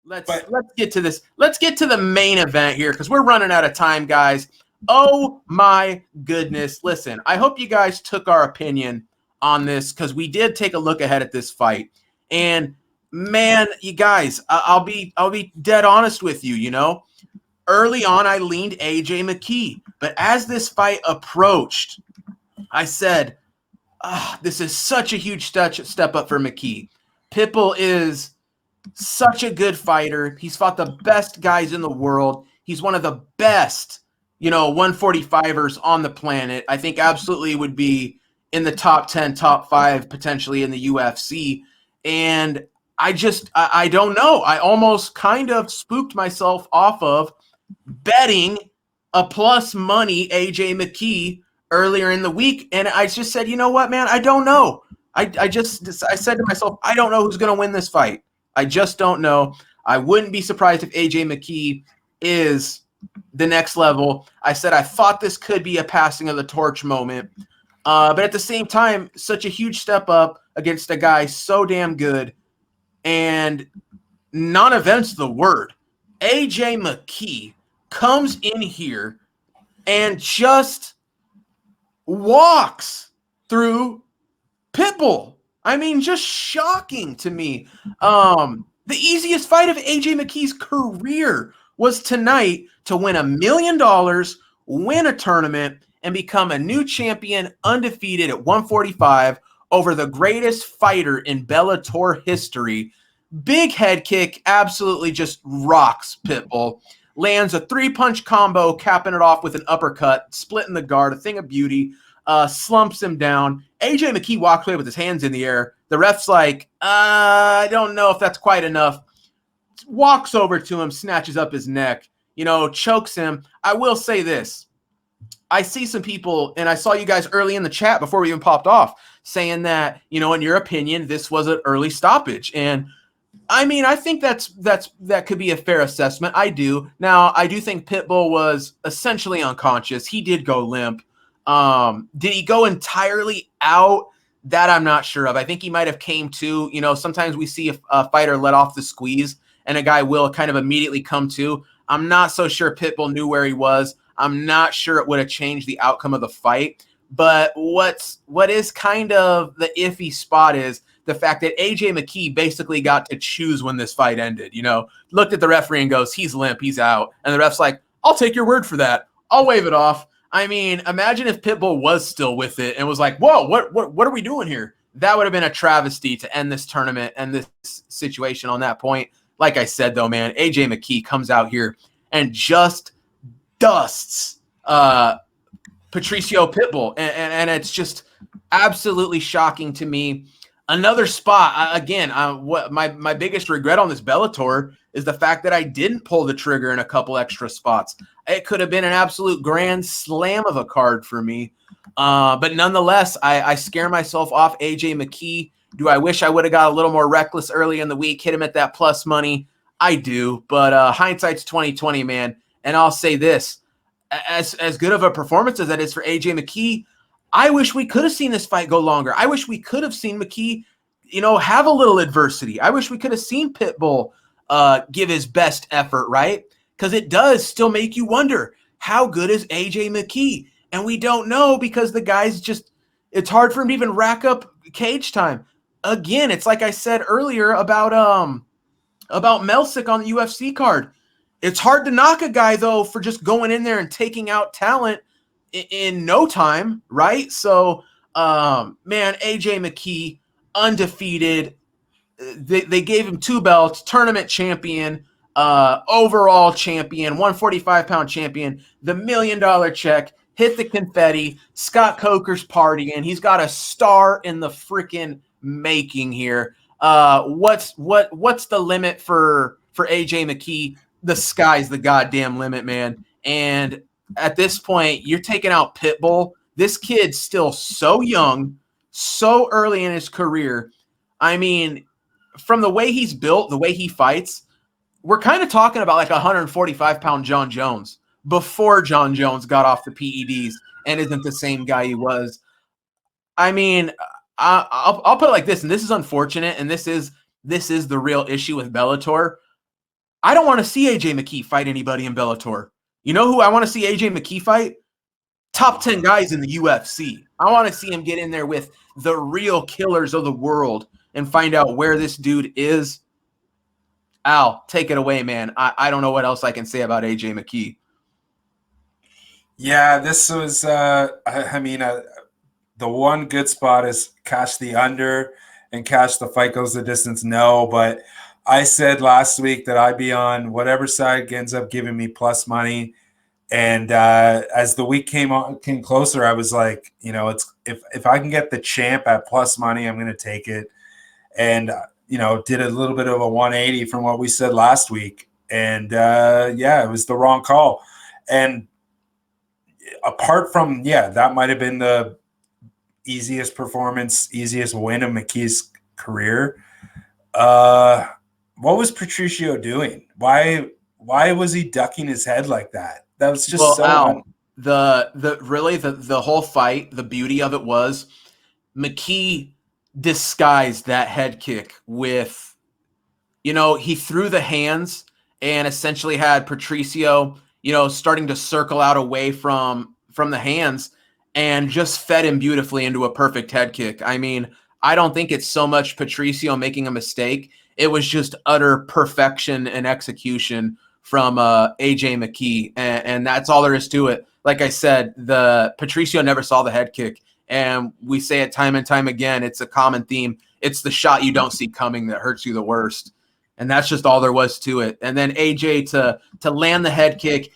let's get to this. Let's get to the main event here because we're running out of time, guys. Oh my goodness. Listen, I hope you guys took our opinion on this because we did take a look ahead at this fight. And man, you guys, I'll be dead honest with you, you know. Early on, I leaned AJ McKee. But as this fight approached, I said, this is such a huge step up for McKee. Pitbull is such a good fighter. He's fought the best guys in the world. He's one of the best, 145ers on the planet. I think absolutely would be in the top 10, top 5, potentially in the UFC. And I don't know. I almost kind of spooked myself off of betting a plus money AJ McKee earlier in the week. And I just said, you know what, man, I don't know. I said to myself, I don't know who's going to win this fight. I just don't know. I wouldn't be surprised if AJ McKee is the next level. I said I thought this could be a passing of the torch moment. But at the same time, such a huge step up against a guy so damn good. And non-event's the word. AJ McKee comes in here and just walks through Pitbull. I mean, just shocking to me. The easiest fight of AJ McKee's career was tonight to win $1 million, win a tournament, and become a new champion, undefeated at 145 over the greatest fighter in Bellator history. Big head kick, absolutely just rocks Pitbull. Lands a 3-punch combo, capping it off with an uppercut, splitting the guard, a thing of beauty. Slumps him down. AJ McKee walks away with his hands in the air. The ref's like, I don't know if that's quite enough. Walks over to him, snatches up his neck, chokes him. I will say this. I see some people, and I saw you guys early in the chat before we even popped off, saying that, in your opinion, this was an early stoppage. And I mean, I think that could be a fair assessment. I do. Now, I do think Pitbull was essentially unconscious. He did go limp. Did he go entirely out? That I'm not sure of. I think he might have came to. Sometimes we see a fighter let off the squeeze and a guy will kind of immediately come to. I'm not so sure Pitbull knew where he was. I'm not sure it would have changed the outcome of the fight. But what is kind of the iffy spot is the fact that AJ McKee basically got to choose when this fight ended. Looked at the referee and goes, he's limp, he's out. And the ref's like, I'll take your word for that. I'll wave it off. I mean, imagine if Pitbull was still with it and was like, whoa, what are we doing here? That would have been a travesty to end this tournament and this situation on that point. Like I said, though, man, AJ McKee comes out here and just dusts Patricio Pitbull. And it's just absolutely shocking to me. Another spot, again, what my biggest regret on this Bellator is the fact that I didn't pull the trigger in a couple extra spots. It could have been an absolute grand slam of a card for me. But nonetheless, I scare myself off AJ McKee. Do I wish I would have got a little more reckless early in the week, hit him at that plus money? I do. But hindsight's 20/20, man. And I'll say this, as good of a performance as that is for AJ McKee, I wish we could have seen this fight go longer. I wish we could have seen McKee, have a little adversity. I wish we could have seen Pitbull give his best effort, right? Because it does still make you wonder, how good is AJ McKee? And we don't know because the guy's just, it's hard for him to even rack up cage time. Again, it's like I said earlier about Melsick on the UFC card. It's hard to knock a guy, though, for just going in there and taking out talent in no time, right? So, man, AJ McKee, undefeated. They gave him 2 belts, tournament champion, overall champion, 145-pound champion, the $1 million check, hit the confetti. Scott Coker's partying. He's got a star in the freaking making here. What's the limit for AJ McKee? The sky's the goddamn limit, man. And at this point, you're taking out Pitbull. This kid's still so young, so early in his career. I mean, from the way he's built, the way he fights, we're kind of talking about like 145-pound John Jones before John Jones got off the PEDs and isn't the same guy he was. I mean, I'll put it like this, and this is unfortunate, and this is the real issue with Bellator. I don't want to see AJ McKee fight anybody in Bellator. You know who I want to see AJ McKee fight? Top 10 guys in the UFC. I want to see him get in there with the real killers of the world and find out where this dude is. Al, take it away, man. I don't know what else I can say about AJ McKee. Yeah, this was, the one good spot is cash the under and cash the fight goes the distance. No, but I said last week that I'd be on whatever side ends up giving me plus money. And as the week came closer, I was like, it's if I can get the champ at plus money, I'm going to take it. And did a little bit of a 180 from what we said last week. And it was the wrong call. And apart from that might have been the easiest performance, easiest win of McKee's career. What was Patricio doing? Why was he ducking his head like that? That was just the whole fight, the beauty of it was McKee disguised that head kick with, he threw the hands and essentially had Patricio, starting to circle out away from the hands and just fed him beautifully into a perfect head kick. I mean, I don't think it's so much Patricio making a mistake. It was just utter perfection and execution from AJ McKee, and that's all there is to it. Like I said, the Patricio never saw the head kick, and we say it time and time again. It's a common theme. It's the shot you don't see coming that hurts you the worst, and that's just all there was to it. And then AJ to land the head kick,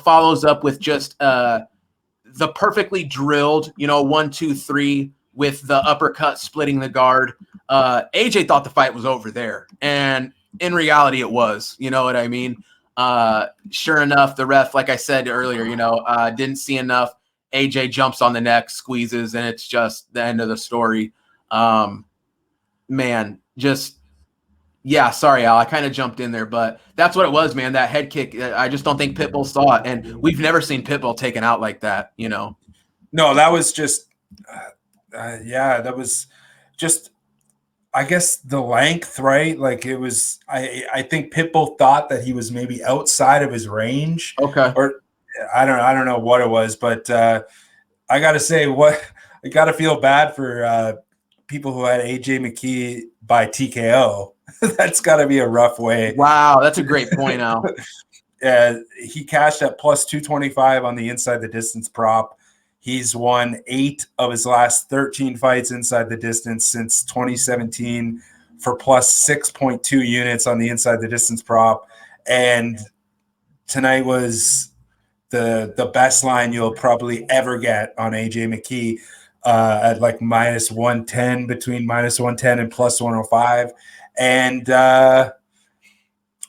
follows up with just the perfectly drilled, 1, 2, 3 with the uppercut splitting the guard. AJ thought the fight was over there, and in reality, it was. You know what I mean? Sure enough, the ref, like I said earlier, didn't see enough. AJ jumps on the neck, squeezes, and it's just the end of the story. Man, sorry, Al, I kind of jumped in there, but that's what it was, man. That head kick, I just don't think Pitbull saw it, and we've never seen Pitbull taken out like that, No, that was just, that was just, I guess the length, right? Like it was, I think Pitbull thought that he was maybe outside of his range. Okay. Or I don't know what it was, but I got to say, I got to feel bad for people who had AJ McKee by TKO. That's got to be a rough way. Wow, that's a great point, Al. He cashed at plus 225 on the inside the distance prop. He's won 8 of his last 13 fights inside the distance since 2017 for plus 6.2 units on the inside the distance prop. And tonight was the best line you'll probably ever get on AJ McKee at like minus 110, between minus 110 and plus 105. And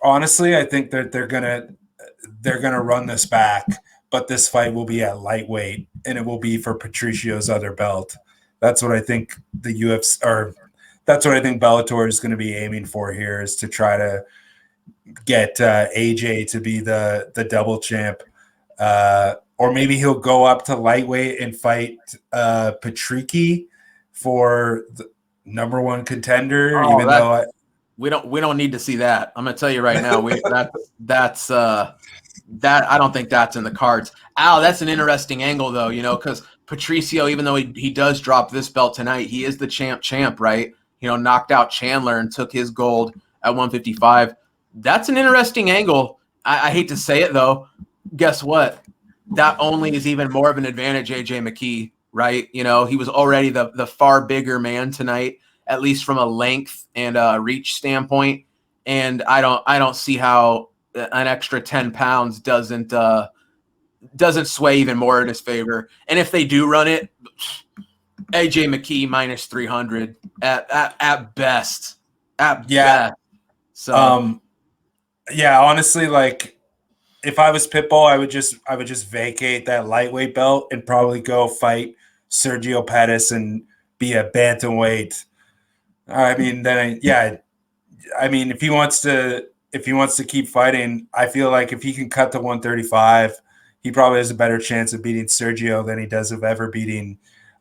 honestly, I think that they're gonna run this back. But this fight will be at lightweight, and it will be for Patricio's other belt. That's what I think the UFC, or that's what I think Bellator is going to be aiming for here, is to try to get AJ to be the double champ, or maybe he'll go up to lightweight and fight Patricio for the number 1 contender. We don't need to see that. I'm gonna tell you right now. That I don't think that's in the cards. Al, that's an interesting angle though, because Patricio, even though he does drop this belt tonight, he is the champ, right? Knocked out Chandler and took his gold at 155. That's an interesting angle. I hate to say it though. Guess what? That only is even more of an advantage AJ McKee, right? He was already the far bigger man tonight, at least from a length and reach standpoint. And I don't see how an extra 10 pounds doesn't sway even more in his favor. And if they do run it, AJ McKee minus 300 at best. Best. So honestly, like if I was Pitbull, I would just vacate that lightweight belt and probably go fight Sergio Pettis and be a bantamweight. If he wants to keep fighting, I feel like if he can cut to 135, he probably has a better chance of beating Sergio than he does of ever beating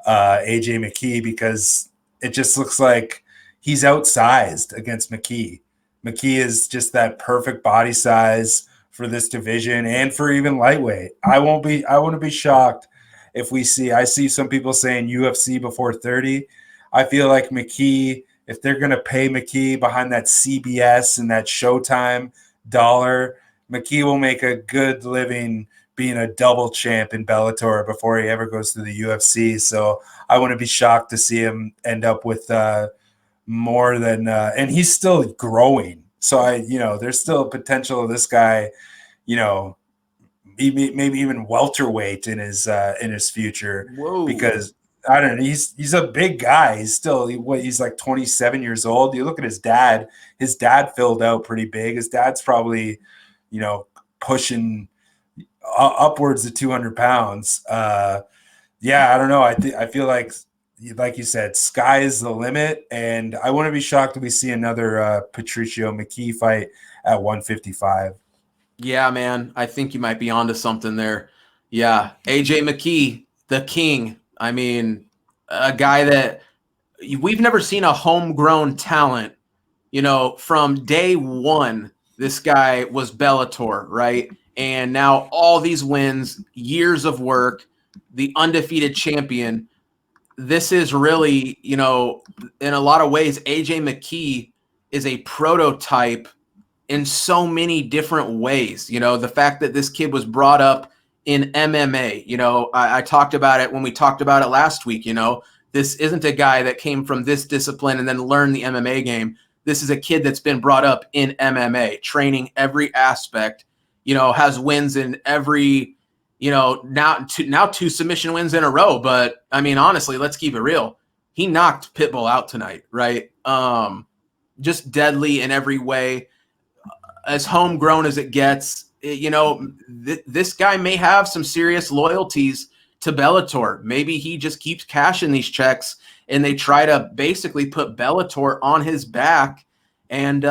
AJ McKee, because it just looks like he's outsized against McKee. McKee is just that perfect body size for this division and for even lightweight. I wouldn't be shocked if I see some people saying UFC before 30. I feel like McKee, if they're going to pay McKee behind that CBS and that Showtime dollar, McKee will make a good living being a double champ in Bellator before he ever goes to the UFC. So I wouldn't be shocked to see him end up with more than and he's still growing. So there's still potential of this guy, maybe even welterweight in his future. Whoa. Because I don't know, he's a big guy. He's like 27 years old. You look at his dad. His dad filled out pretty big. His dad's probably, pushing upwards of 200 pounds. I don't know. I feel like you said, sky is the limit, and I wouldn't be shocked if we see another Patricio McKee fight at 155. Yeah, man. I think you might be onto something there. Yeah. AJ McKee, the king. I mean, a guy that we've never seen a homegrown talent, from day one. This guy was Bellator, right? And now all these wins, years of work, the undefeated champion. This is really, in a lot of ways, AJ McKee is a prototype in so many different ways. The fact that this kid was brought up in MMA, I talked about it when we talked about it last week. This isn't a guy that came from this discipline and then learned the MMA game. This is a kid that's been brought up in MMA, training every aspect, has wins in every, now two submission wins in a row. But I mean, honestly, let's keep it real. He knocked Pitbull out tonight, right? Just deadly in every way. As homegrown as it gets, this guy may have some serious loyalties to Bellator. Maybe he just keeps cashing these checks and they try to basically put Bellator on his back. And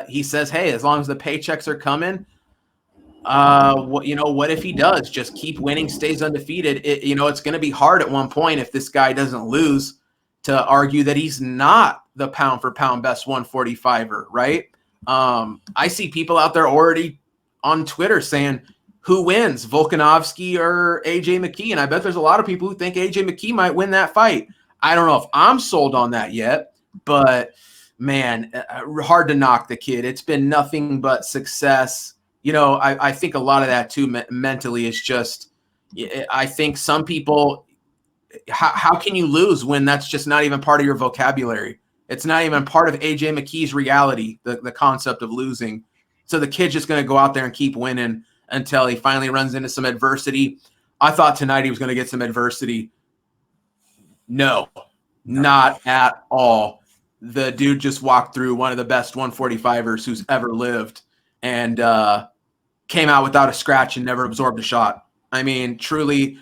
he says, hey, as long as the paychecks are coming, what if he does just keep winning, stays undefeated? It's going to be hard at one point if this guy doesn't lose to argue that he's not the pound for pound best 145er, right? I see people out there already on Twitter saying, who wins, Volkanovski or AJ McKee? And I bet there's a lot of people who think AJ McKee might win that fight. I don't know if I'm sold on that yet, but man, hard to knock the kid. It's been nothing but success. I think a lot of that too mentally is just, I think some people, how can you lose when that's just not even part of your vocabulary? It's not even part of AJ McKee's reality, the concept of losing. So the kid's just going to go out there and keep winning until he finally runs into some adversity. I thought tonight he was going to get some adversity. No, not at all. The dude just walked through one of the best 145ers who's ever lived and came out without a scratch and never absorbed a shot. I mean, truly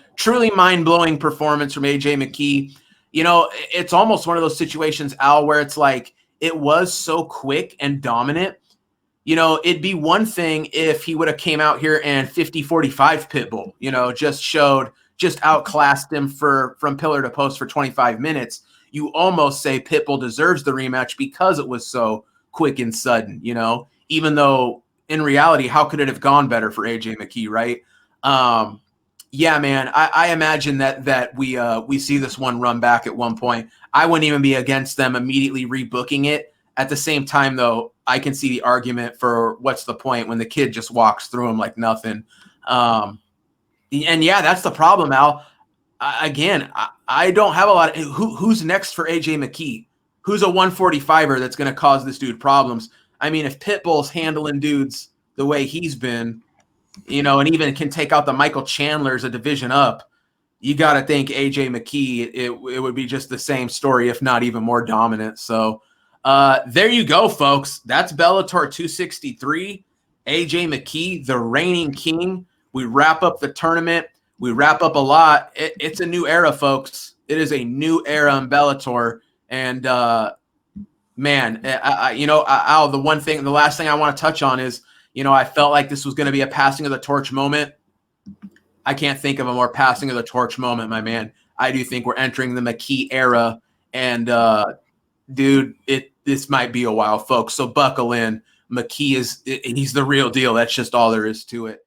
mind-blowing performance from AJ McKee. It's almost one of those situations, Al, where it's like it was so quick and dominant. It'd be one thing if he would have came out here and 50-45 Pitbull, just outclassed him from pillar to post for 25 minutes. You almost say Pitbull deserves the rematch because it was so quick and sudden, even though in reality, how could it have gone better for AJ McKee, right? Yeah, man, I imagine that we see this one run back at one point. I wouldn't even be against them immediately rebooking it. At the same time, though, I can see the argument for what's the point when the kid just walks through him like nothing. And yeah, that's the problem, Al. I don't have a lot of who's next for AJ McKee. Who's a 145er that's going to cause this dude problems? I mean, if Pitbull's handling dudes the way he's been, and even can take out the Michael Chandlers a division up, you got to think AJ McKee, it would be just the same story, if not even more dominant. So there you go, folks. That's Bellator 263. AJ McKee, the reigning king. We wrap up the tournament. We wrap up a lot. It's a new era, folks. It is a new era in Bellator. And, man, Al, the last thing I want to touch on is, I felt like this was going to be a passing of the torch moment. I can't think of a more passing of the torch moment, my man. I do think we're entering the McKee era. And, dude, this might be a while, folks. So buckle in. McKee he's the real deal. That's just all there is to it.